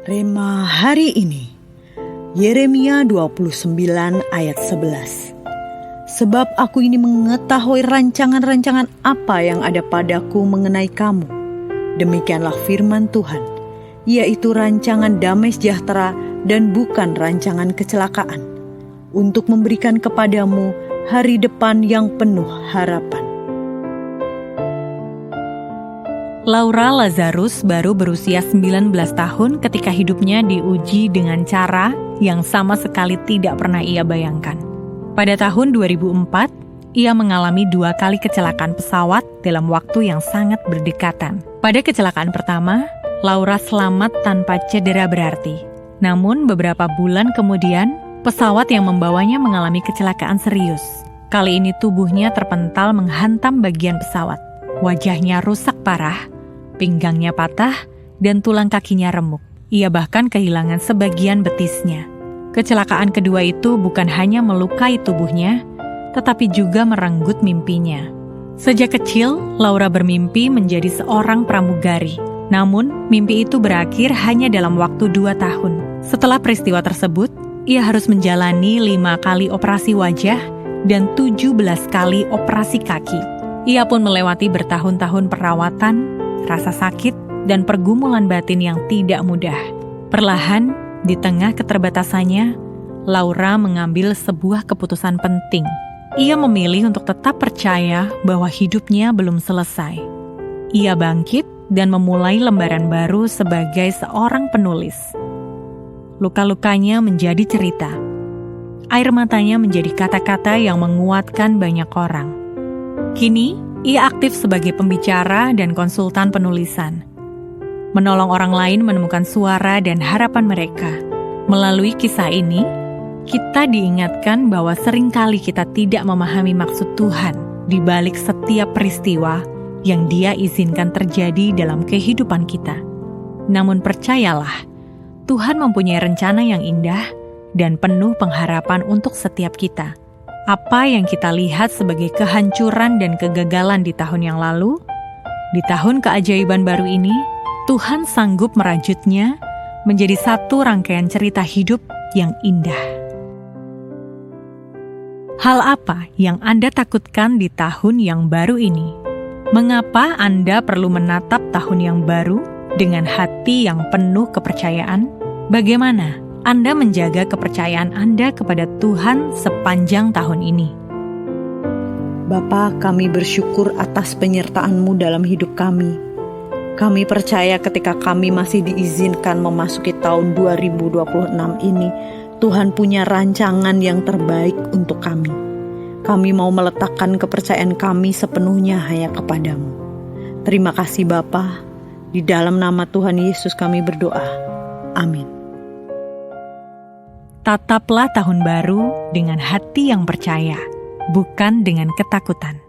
Rema hari ini, Yeremia 29 ayat 11. Sebab aku ini mengetahui rancangan-rancangan apa yang ada padaku mengenai kamu. Demikianlah firman Tuhan, yaitu rancangan damai sejahtera dan bukan rancangan kecelakaan, untuk memberikan kepadamu hari depan yang penuh harapan. Laura Lazarus baru berusia 19 tahun ketika hidupnya diuji dengan cara yang sama sekali tidak pernah ia bayangkan. Pada tahun 2004, ia mengalami 2 kali kecelakaan pesawat dalam waktu yang sangat berdekatan. Pada kecelakaan pertama, Laura selamat tanpa cedera berarti. Namun beberapa bulan kemudian, pesawat yang membawanya mengalami kecelakaan serius. Kali ini tubuhnya terpental menghantam bagian pesawat. Wajahnya rusak parah, pinggangnya patah, dan tulang kakinya remuk. Ia bahkan kehilangan sebagian betisnya. Kecelakaan kedua itu bukan hanya melukai tubuhnya, tetapi juga merenggut mimpinya. Sejak kecil, Laura bermimpi menjadi seorang pramugari. Namun, mimpi itu berakhir hanya dalam waktu 2 tahun. Setelah peristiwa tersebut, ia harus menjalani 5 kali operasi wajah dan 17 kali operasi kaki. Ia pun melewati bertahun-tahun perawatan, rasa sakit, dan pergumulan batin yang tidak mudah. Perlahan, di tengah keterbatasannya, Laura mengambil sebuah keputusan penting. Ia memilih untuk tetap percaya bahwa hidupnya belum selesai. Ia bangkit dan memulai lembaran baru sebagai seorang penulis. Luka-lukanya menjadi cerita. Air matanya menjadi kata-kata yang menguatkan banyak orang. Kini, ia aktif sebagai pembicara dan konsultan penulisan, menolong orang lain menemukan suara dan harapan mereka. Melalui kisah ini, kita diingatkan bahwa seringkali kita tidak memahami maksud Tuhan di balik setiap peristiwa yang Dia izinkan terjadi dalam kehidupan kita. Namun percayalah, Tuhan mempunyai rencana yang indah dan penuh pengharapan untuk setiap kita. Apa yang kita lihat sebagai kehancuran dan kegagalan di tahun yang lalu, di tahun keajaiban baru ini, Tuhan sanggup merajutnya menjadi satu rangkaian cerita hidup yang indah. Hal apa yang Anda takutkan di tahun yang baru ini? Mengapa Anda perlu menatap tahun yang baru dengan hati yang penuh kepercayaan? Bagaimana Anda menjaga kepercayaan Anda kepada Tuhan sepanjang tahun ini? Bapa, kami bersyukur atas penyertaan-Mu dalam hidup kami. Kami percaya ketika kami masih diizinkan memasuki tahun 2026 ini, Tuhan punya rancangan yang terbaik untuk kami. Kami mau meletakkan kepercayaan kami sepenuhnya hanya kepadamu. Terima kasih Bapa. Di dalam nama Tuhan Yesus kami berdoa. Amin. Tataplah tahun baru dengan hati yang percaya, bukan dengan ketakutan.